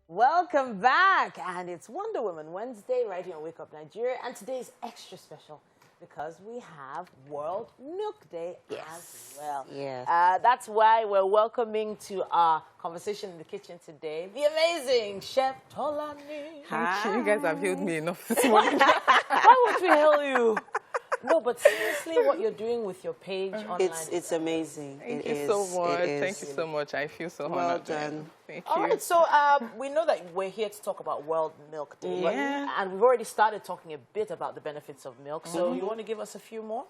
Welcome back, and it's Wonder Woman Wednesday right here on Wake Up Nigeria, and today is extra special because we have World Milk Day as well. Yes. That's why we're welcoming to our conversation in the kitchen today the amazing Chef Tolani. Thank you. You guys have healed me enough this morning. Why would we hail you? No, but seriously, what you're doing with your page online. It's amazing. Thank you so much. Thank you so much. I feel so well honored. done. Thank you. All right, so we know that we're here to talk about World Milk Day. Yeah. And we've already started talking a bit about the benefits of milk. So you want to give us a few more?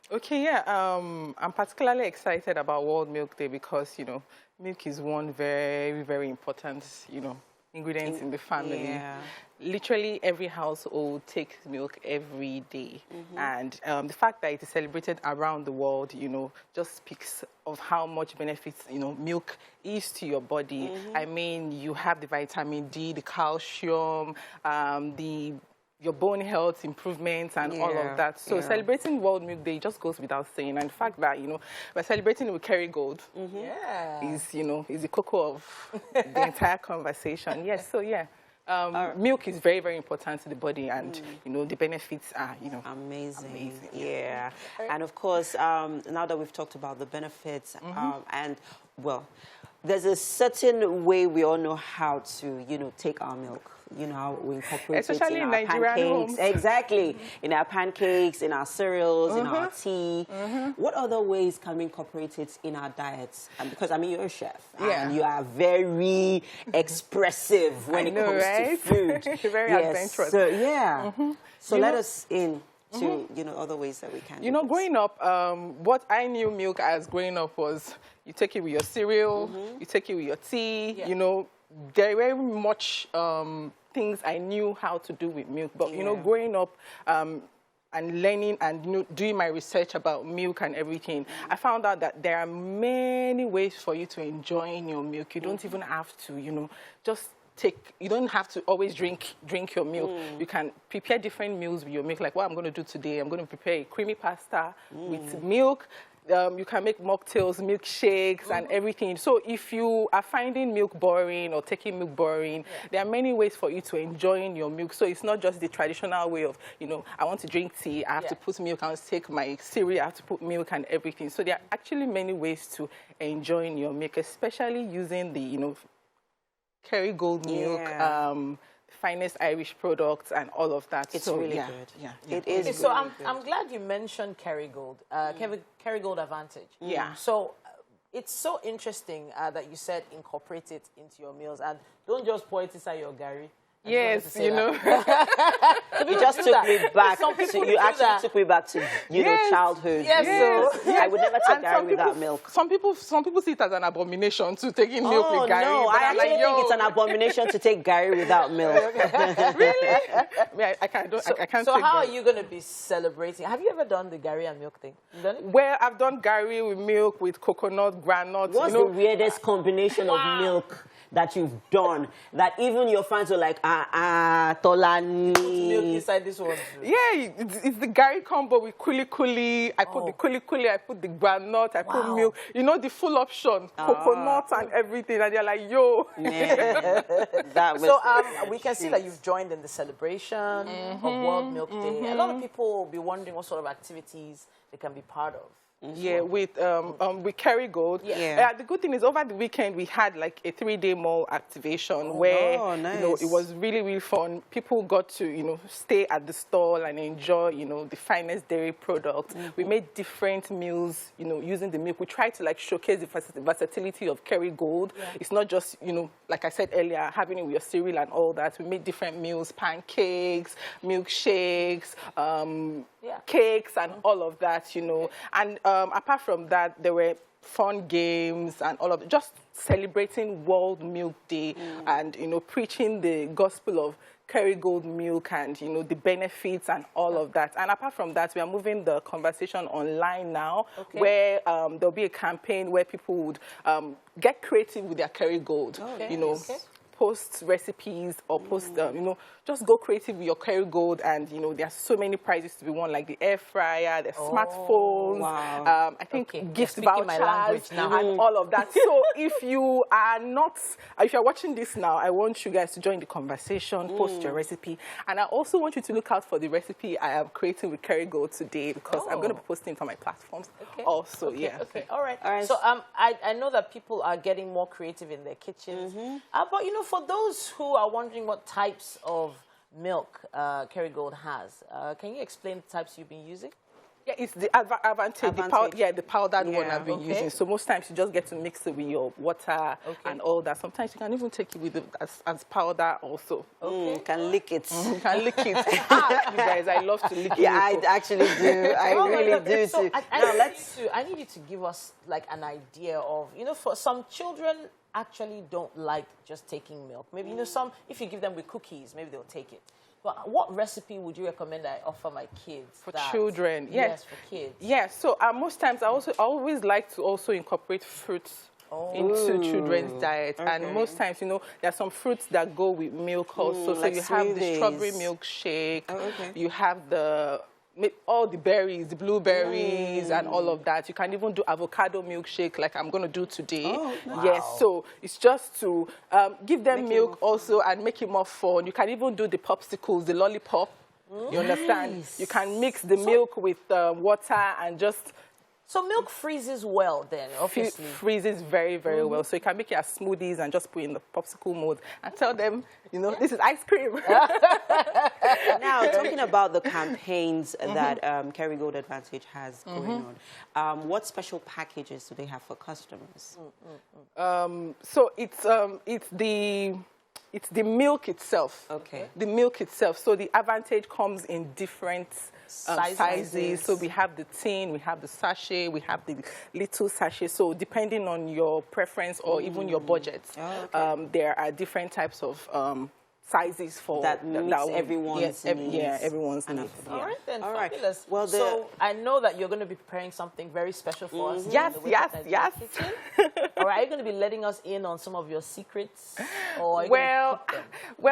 Okay, yeah. I'm particularly excited about World Milk Day because, milk is one very, very important, ingredient in the family. Yeah. Literally every household takes milk every day. And the fact that it is celebrated around the world, just speaks of how much benefits, milk is to your body. I mean, you have the vitamin D, the calcium, your bone health improvements and all of that. So celebrating World Milk Day just goes without saying. And the fact that, we're celebrating with Kerrygold is, is the cocoa of the entire conversation. Yes, so yeah. Milk is very, very important to the body, and the benefits are, amazing. Yeah, and of course, now that we've talked about the benefits, and well, there's a certain way we all know how to, take our milk. How we incorporate especially it in in our Nigerian pancakes. homes. Exactly, in our pancakes, in our cereals, in our tea. What other ways can we incorporate it in our diets? Because I mean, you're a chef, and you are very expressive when it comes to food. Very adventurous. So so let us in to other ways that we can. Growing up, what I knew milk as growing up was you take it with your cereal, you take it with your tea. There are very much things I knew how to do with milk. But, growing up and learning and doing my research about milk and everything, I found out that there are many ways for you to enjoy your milk. You don't even have to, you don't have to always drink your milk. You can prepare different meals with your milk. Like what I'm going to do today, I'm going to prepare a creamy pasta with milk. You can make mocktails, milkshakes, and everything. So if you are finding milk boring or taking milk boring, there are many ways for you to enjoy your milk. So it's not just the traditional way of, I want to drink tea, I have to put milk, I want to take my cereal, I have to put milk and everything. So there are actually many ways to enjoy your milk, especially using the, Kerrygold milk, finest Irish products and all of that. It's so, really good. Yeah. It is. So I'm glad you mentioned Kerrygold, Kerrygold Advantage. Yeah. So it's so interesting that you said incorporate it into your meals and don't just pour it inside your gari. Yes, You just took me back. You actually took me back to childhood. Yes. So I would never take gari without milk. Some people see it as an abomination to taking milk with gari. No, I actually think it's an abomination to take gari without milk. Really? I can't. So take how gari. are you going to be celebrating? Have you ever done the gari and milk thing? You done it? Well, I've done gari with milk, with coconut, granite. What's the weirdest combination of milk that you've done that even your fans are like, Tolani? Milk inside this one. Yeah, it's the gari combo with kuli. I put the kuli, I put the granite, I put milk. The full option, coconut and everything. And they're like, yo. So we can see that you've joined in the celebration of World Milk Day. A lot of people will be wondering what sort of activities they can be part of. Yeah, with Kerrygold. The good thing is over the weekend we had like a 3-day mall activation where nice. It was really, really fun. People got to stay at the stall and enjoy the finest dairy products. We made different meals using the milk. We tried to like showcase the versatility of Kerrygold. It's not just like I said earlier, having it with your cereal and all that. We made different meals, pancakes, milkshakes, cakes and all of that, And apart from that, there were fun games and all of it, just celebrating World Milk Day and, preaching the gospel of Kerrygold milk and, the benefits and all of that. And apart from that, we are moving the conversation online now, where there'll be a campaign where people would get creative with their Kerrygold, post recipes or post, you know, just go creative with your Kerrygold, and you know, there are so many prizes to be won, like the air fryer, the smartphones, wow. I think Okay. gift Speaking my language vouchers now. and all of that. So if you are watching this now, I want you guys to join the conversation, post your recipe, and I also want you to look out for the recipe I am creating with Kerrygold today, because I'm going to be posting it on my platforms also. Yeah. Okay. All right. All right. So I know that people are getting more creative in their kitchens, but you know, for those who are wondering what types of milk Kerrygold has, can you explain the types you've been using? Yeah, it's the Advantage. The powdered one I've been using. So most times you just get to mix it with your water and all that. Sometimes you can even take it with as powder also. You can lick it. You can lick it. You guys, I love to lick it. Yeah, I actually do. I really do So too. I need you to give us like an idea of, you know, for some children actually don't like just taking milk. Maybe, you know, some, if you give them with cookies, maybe they'll take it. But what recipe would you recommend I offer my kids? For children, yes. For kids. Yeah, so most times I always like to also incorporate fruits into children's diet. And most times, you know, there are some fruits that go with milk also. So like you have the smoothies. strawberry milkshake, you have all the berries, the blueberries and all of that. You can even do avocado milkshake like I'm going to do today. Yes, so it's just to give them milk also and make it more fun. You can even do the popsicles, the lollipop. You understand? You can mix the milk with water and just... So milk freezes well then, obviously. Freezes very, very well. So you can make it as smoothies and just put in the popsicle mode and tell them, you know, this is ice cream. Now, talking about the campaigns that Kerrygold Advantage has going on, what special packages do they have for customers? So it's the milk itself. Okay. The milk itself. So the Advantage comes in different sizes. So we have the tin, we have the sachet, we have the little sachet. So depending on your preference or even your budget, there are different types of sizes for that meets everyone's needs. Yeah, everyone's needs. All right, then. All right. Fabulous. Well, so I know that you're going to be preparing something very special for us. Yes. All right, are you going to be letting us in on some of your secrets? Or well,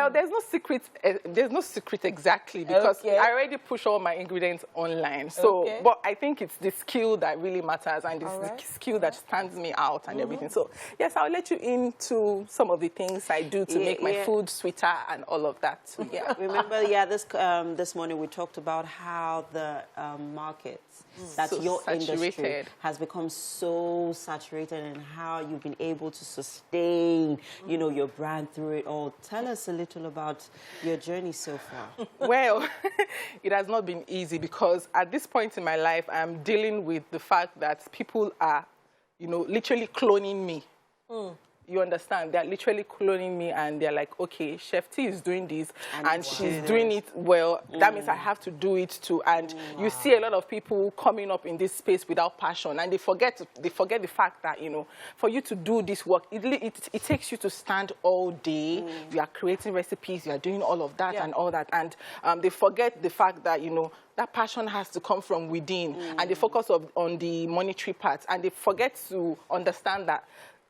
there's no secret. There's no secret exactly, because I already push all my ingredients online. So, but I think it's the skill that really matters, and it's the skill that stands me out and everything. So, yes, I'll let you into some of the things I do to make my food sweeter and all of that. Yeah. Remember, this morning we talked about how the markets, that so your industry saturated. has become so saturated, and how you've been able to sustain, you know, your brand through it all. Tell us a little about your journey so far. Well, it has not been easy, because at this point in my life, I'm dealing with the fact that people are, you know, literally cloning me. You understand? They're literally cloning me, and they're like, okay, Chef T is doing this, and she's doing it well. That means I have to do it too. And you see a lot of people coming up in this space without passion, and they forget the fact that, you know, for you to do this work, it takes you to stand all day. You are creating recipes, you are doing all of that and all that, and they forget the fact that, you know, that passion has to come from within, and they focus on the monetary part, and they forget to understand that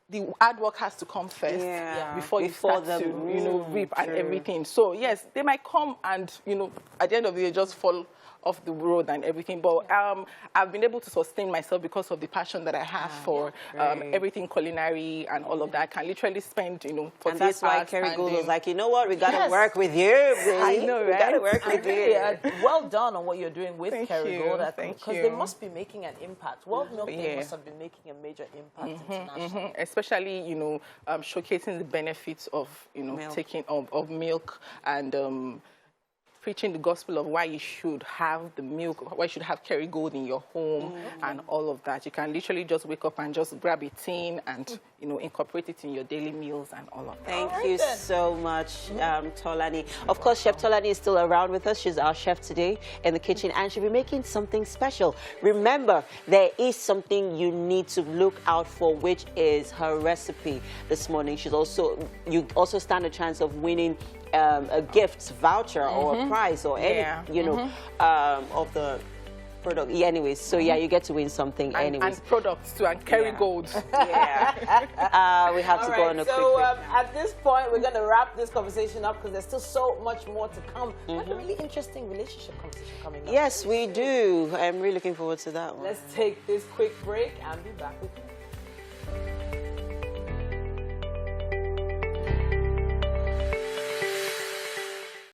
the hard work has to come first before you start to, you know, reap and everything. So, yes, they might come and, you know, at the end of the day, just fall off the road and everything. But I've been able to sustain myself because of the passion that I have for everything culinary and all of that. I can literally spend, you know, 48 and that's why Kerrygold was like, you know what, we got to work with you, baby. I know, right? We got to work with you. Well done on what you're doing with Kerrygold. Thank because they must be making an impact. World Milk Day must have been making a major impact internationally. Especially, you know, showcasing the benefits of, you know, taking of milk, and preaching the gospel of why you should have the milk, why you should have Kerrygold in your home and all of that. You can literally just wake up and just grab a tin and, you know, incorporate it in your daily meals and all of that. Thank you so much, Tolani. Of course, Chef Tolani is still around with us. She's our chef today in the kitchen, and she'll be making something special. Remember, there is something you need to look out for, which is her recipe this morning. You also stand a chance of winning a gift voucher or a prize or any, you know, of the product. Yeah, anyways, so yeah, you get to win something anyways. And products too, and carry gold. Yeah. We have to go on a quick break. At this point, we're going to wrap this conversation up because there's still so much more to come. Like a really interesting relationship conversation coming up. Yes, we do. I'm really looking forward to that one. Let's take this quick break and be back with you.